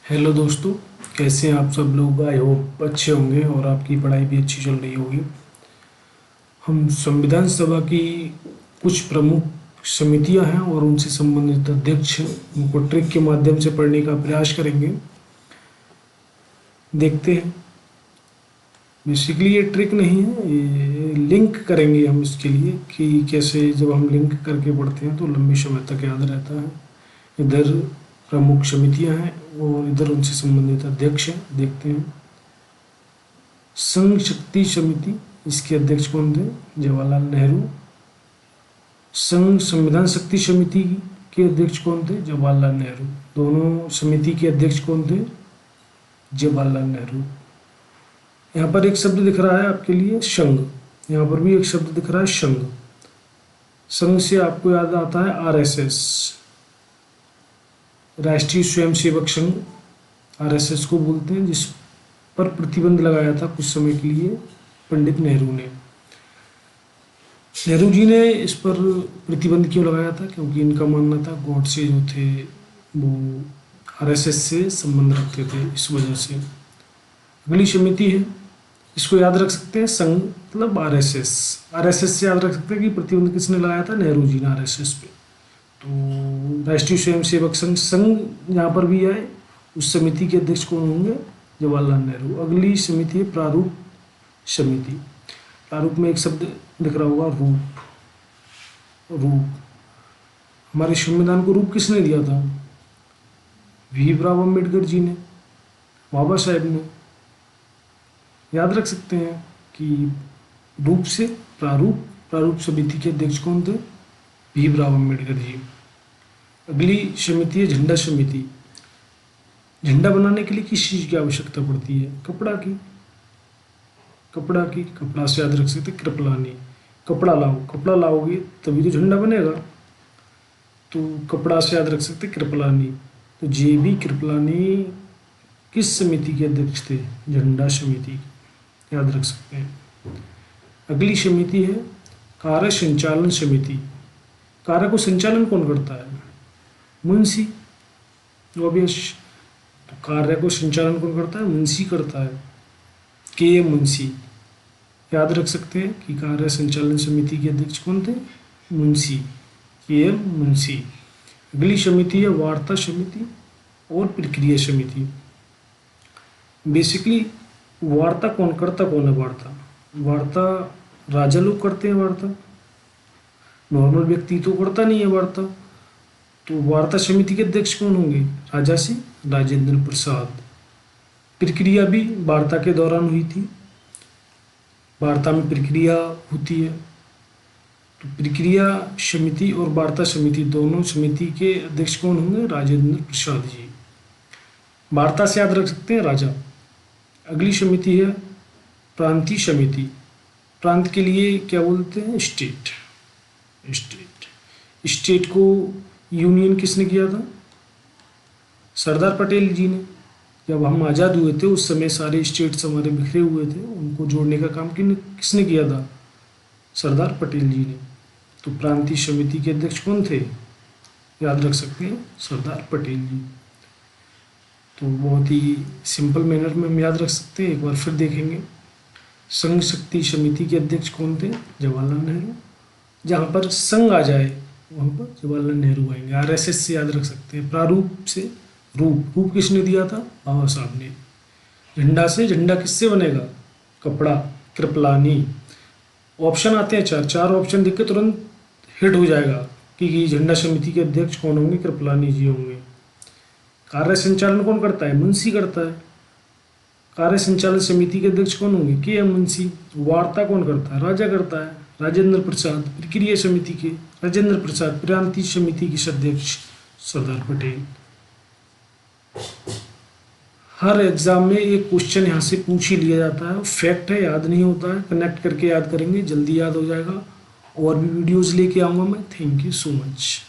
Hello दोस्तों, कैसे हैं आप सब लोग। आई होप अच्छे होंगे और आपकी पढ़ाई भी अच्छी चल रही होगी। हम संविधान सभा की कुछ प्रमुख समितियां हैं और उनसे संबंधित अध्यक्ष हैं, उनको ट्रिक के माध्यम से पढ़ने का प्रयास करेंगे। देखते हैं। बेसिकली ये ट्रिक नहीं है, ये लिंक करेंगे हम इसके लिए कि कैसे जब हम लिंक करके पढ़ते हैं तो लंबे समय तक याद रहता है। इधर प्रमुख समितियां हैं और इधर उनसे संबंधित अध्यक्ष हैं। देखते हैं। संघ शक्ति समिति, इसके अध्यक्ष कौन थे? जवाहरलाल नेहरू। संघ संविधान शक्ति समिति के अध्यक्ष कौन थे? जवाहरलाल नेहरू। दोनों समिति के अध्यक्ष कौन थे? जवाहरलाल नेहरू। यहाँ पर एक शब्द दिख रहा है आपके लिए, संघ। यहाँ पर भी एक शब्द दिख रहा है, संघ। संघ से आपको याद आता है आरएसएस, राष्ट्रीय स्वयंसेवक संघ। आरएसएस को बोलते हैं, जिस पर प्रतिबंध लगाया था कुछ समय के लिए पंडित नेहरू ने। नेहरू जी ने इस पर प्रतिबंध क्यों लगाया था? क्योंकि इनका मानना था गॉडसे जो थे वो आरएसएस से संबंध रखते थे, इस वजह से। अगली समिति है, इसको याद रख सकते हैं, संघ मतलब आरएसएस। आरएसएस से याद रख सकते हैं कि प्रतिबंध किसने लगाया था? नेहरू जी ने आरएसएस पे। तो राष्ट्रीय स्वयंसेवक संघ, संघ यहाँ पर भी है। उस समिति के अध्यक्ष कौन होंगे? जवाहरलाल नेहरू। अगली समिति है प्रारूप समिति। प्रारूप में एक शब्द दिख रहा होगा, रूप। रूप, हमारे संविधान को रूप किसने दिया था? भीमराव अम्बेडकर जी ने, बाबा साहेब ने। याद रख सकते हैं कि रूप से प्रारूप। प्रारूप समिति के अध्यक्ष कौन थे? भीमराव अम्बेडकर जी। अगली समिति है झंडा समिति। झंडा बनाने के लिए किस चीज़ की आवश्यकता पड़ती है? कपड़ा की। कपड़ा की, कपड़ा से याद रख सकते कृपलानी। कपड़ा लाओ, कपड़ा लाओगे तभी तो झंडा बनेगा। तो कपड़ा से याद रख सकते कृपलानी। तो जेबी कृपलानी किस समिति के अध्यक्ष थे? झंडा समिति। याद रख सकते हैं। अगली समिति है कार्य संचालन समिति। कार्य को संचालन कौन करता है? मुंशी। ऑब्वियस। तो कार्य को संचालन कौन करता है? मुंशी करता है, के मुंशी। याद रख सकते हैं कि कार्य संचालन समिति के अध्यक्ष कौन थे? मुंशी, के मुंशी। अगली समिति है वार्ता समिति और प्रक्रिया समिति। बेसिकली वार्ता कौन करता, कौन है वार्ता? वार्ता राजा लोग करते हैं वार्ता, नॉर्मल व्यक्ति तो करता नहीं है वार्ता। तो वार्ता समिति के अध्यक्ष कौन होंगे? राजा से राजेंद्र प्रसाद। प्रक्रिया भी वार्ता के दौरान हुई थी। वार्ता में प्रक्रिया होती है। तो प्रक्रिया समिति और वार्ता समिति, दोनों समिति के अध्यक्ष कौन होंगे? राजेंद्र प्रसाद जी। वार्ता से याद रख सकते हैं राजा। अगली समिति है प्रांतीय समिति। प्रांत के लिए क्या बोलते हैं? स्टेट। स्टेट, स्टेट को यूनियन किसने किया था? सरदार पटेल जी ने। जब हम आज़ाद हुए थे उस समय सारे स्टेट्स हमारे बिखरे हुए थे, उनको जोड़ने का काम किसने किया था? सरदार पटेल जी ने। तो प्रांतीय समिति के अध्यक्ष कौन थे? याद रख सकते हैं सरदार पटेल जी। तो बहुत ही सिंपल मैनर में हम याद रख सकते हैं। एक बार फिर देखेंगे। संघ शक्ति समिति के अध्यक्ष कौन थे? जवाहरलाल नेहरू। जहाँ पर संघ आ जाए वहाँ पर जवाहरलाल नेहरू आएंगे। आरएसएस से याद रख सकते हैं। प्रारूप से रूप, रूप किसने दिया था? बाबा साहब ने। झंडा से, झंडा किससे बनेगा? कपड़ा, कृपलानी। ऑप्शन आते हैं चार, चार ऑप्शन देख के तुरंत हिट हो जाएगा कि झंडा समिति के अध्यक्ष कौन होंगे? कृपलानी जी होंगे। कार्य संचालन कौन करता है? मुंशी करता है। कार्य संचालन समिति के अध्यक्ष कौन होंगे? के एम मुंशी। वार्ता कौन करता है? राजा करता है, राजेंद्र प्रसाद। प्रक्रिया समिति के राजेंद्र प्रसाद। प्रांतीय समिति के अध्यक्ष सरदार पटेल। हर एग्जाम में एक क्वेश्चन यहाँ से पूछ ही लिया जाता है। फैक्ट है, याद नहीं होता है। कनेक्ट करके याद करेंगे, जल्दी याद हो जाएगा। और भी वीडियोस लेके आऊँगा मैं। Thank you so much.